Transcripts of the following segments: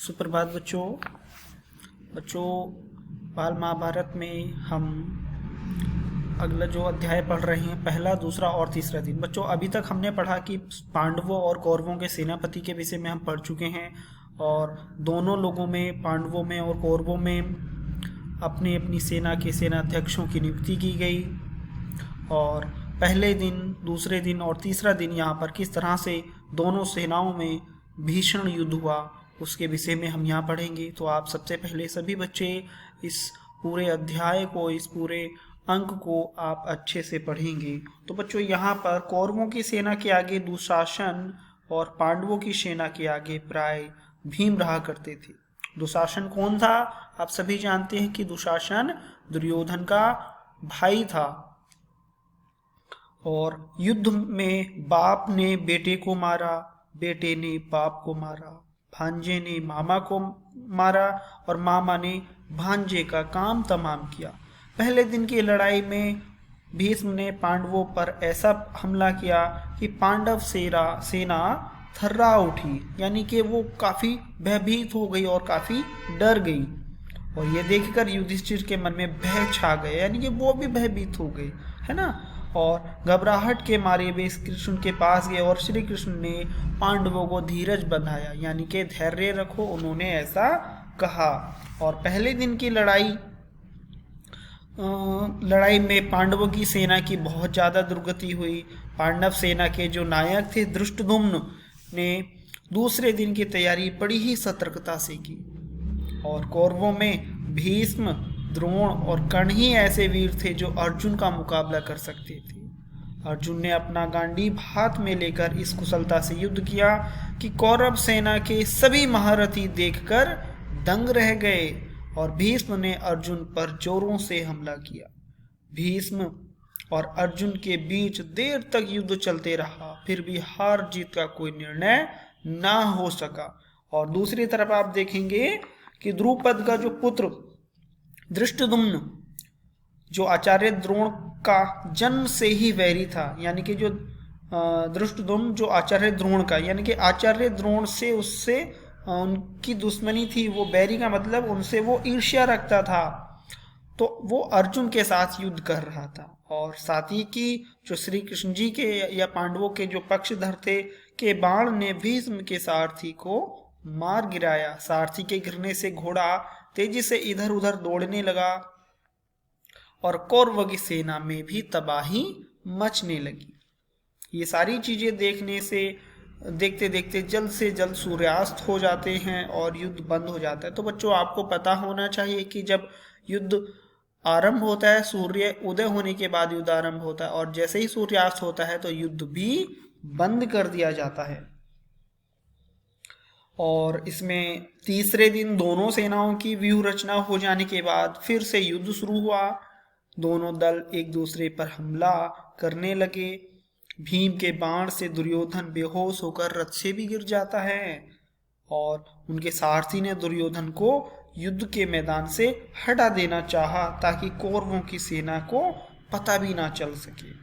सुप्रभात बच्चों बाल महाभारत में हम अगला जो अध्याय पढ़ रहे हैं, पहला, दूसरा और तीसरा दिन। बच्चों अभी तक हमने पढ़ा कि पांडवों और कौरवों के सेनापति के विषय में हम पढ़ चुके हैं और दोनों लोगों में, पांडवों में और कौरवों में अपनी अपनी सेना के सेनाध्यक्षों की नियुक्ति की गई और पहले दिन, दूसरे दिन और तीसरा दिन यहाँ पर किस तरह से दोनों सेनाओं में भीषण युद्ध हुआ उसके विषय में हम यहाँ पढ़ेंगे। तो आप सबसे पहले सभी बच्चे इस पूरे अध्याय को, इस पूरे अंक को आप अच्छे से पढ़ेंगे। तो बच्चों यहाँ पर कौरवों की सेना के आगे दुशासन और पांडवों की सेना के आगे प्राय भीम रहा करते थे। दुशासन कौन था? आप सभी जानते हैं कि दुशासन दुर्योधन का भाई था और युद्ध में बाप ने बेटे को मारा, बेटे ने बाप को मारा, भांजे ने मामा को मारा और मामा ने भांजे का काम तमाम किया। पहले दिन की लड़ाई में भीष्म ने पांडवों पर ऐसा हमला किया कि पांडव सेना थर्रा उठी, यानी कि वो काफ़ी भयभीत हो गई और काफ़ी डर गई। और ये देखकर युधिष्ठिर के मन में भय छा गए, यानी कि वो भी भयभीत हो गए, है ना। और घबराहट के मारे वे श्री कृष्ण के पास गए और श्री कृष्ण ने पांडवों को धीरज बंधाया, यानी कि धैर्य रखो, उन्होंने ऐसा कहा। और पहले दिन की लड़ाई में पांडवों की सेना की बहुत ज़्यादा दुर्गति हुई। पांडव सेना के जो नायक थे धृष्टद्युम्न ने दूसरे दिन की तैयारी बड़ी ही सतर्कता से की और कौरवों में भीष्म, द्रोण और कर्ण ही ऐसे वीर थे जो अर्जुन का मुकाबला कर सकते थे। अर्जुन ने अपना गांडीव हाथ में लेकर इस कुशलता से युद्ध किया कि कौरव सेना के सभी महारथी देखकर दंग रह गए और भीष्म ने अर्जुन पर जोरों से हमला किया। भीष्म और अर्जुन के बीच देर तक युद्ध चलते रहा, फिर भी हार जीत का कोई निर्णय ना हो सका। और दूसरी तरफ आप देखेंगे कि द्रुपद का जो पुत्र धृष्टद्युम्न, जो आचार्य द्रोण का जन्म से ही वैरी था, यानी कि जो धृष्टद्युम्न जो आचार्य द्रोण का, यानी कि आचार्य द्रोण से उससे उनकी दुश्मनी थी, वो बैरी का मतलब उनसे वो ईर्ष्या रखता था, तो वो अर्जुन के साथ युद्ध कर रहा था। और साथ ही की जो श्री कृष्ण जी के या पांडवों के जो पक्षधर थे के बाण ने भीष्म के सारथी को मार गिराया। सारथी के गिरने से घोड़ा तेजी से इधर उधर दौड़ने लगा और कौरव की सेना में भी तबाही मचने लगी। ये सारी चीजें देखने से देखते देखते जल्द से जल्द सूर्यास्त हो जाते हैं और युद्ध बंद हो जाता है। तो बच्चों आपको पता होना चाहिए कि जब युद्ध आरंभ होता है, सूर्य उदय होने के बाद युद्ध आरंभ होता है और जैसे ही सूर्यास्त होता है तो युद्ध भी बंद कर दिया जाता है। और इसमें तीसरे दिन दोनों सेनाओं की व्यूह रचना हो जाने के बाद फिर से युद्ध शुरू हुआ। दोनों दल एक दूसरे पर हमला करने लगे। भीम के बाण से दुर्योधन बेहोश होकर रथ से भी गिर जाता है और उनके सारथी ने दुर्योधन को युद्ध के मैदान से हटा देना चाहा ताकि कौरवों की सेना को पता भी ना चल सके।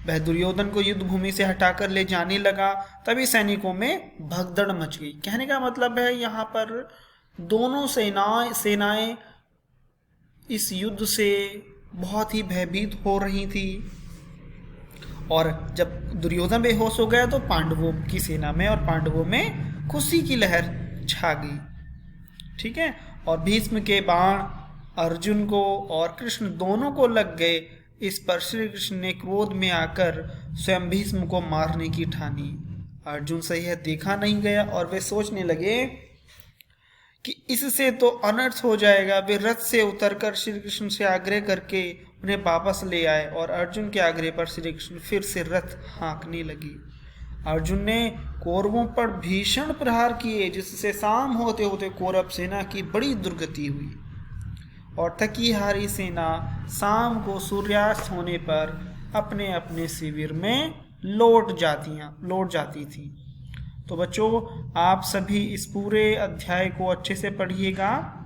वह दुर्योधन को युद्ध भूमि से हटाकर ले जाने लगा, तभी सैनिकों में भगदड़ मच गई। कहने का मतलब है यहाँ पर दोनों सेनाएं इस युद्ध से बहुत ही भयभीत हो रही थी और जब दुर्योधन बेहोश हो गया तो पांडवों की सेना में और पांडवों में खुशी की लहर छा गई। ठीक है। और भीष्म के बाण अर्जुन को और कृष्ण दोनों को लग गए। इस पर श्री कृष्ण ने क्रोध में आकर स्वयं भीष्म को मारने की ठानी। अर्जुन से यह देखा नहीं गया और वे सोचने लगे कि इससे तो अनर्थ हो जाएगा। वे रथ से उतरकर श्री कृष्ण से आग्रह करके उन्हें वापस ले आए और अर्जुन के आग्रह पर श्री कृष्ण फिर से रथ हाँकने लगे। अर्जुन ने कौरवों पर भीषण प्रहार किए जिससे शाम होते होते कौरव सेना की बड़ी दुर्गति हुई और थकी हारी सेना शाम को सूर्यास्त होने पर अपने अपने शिविर में लौट जाती थी। तो बच्चों आप सभी इस पूरे अध्याय को अच्छे से पढ़िएगा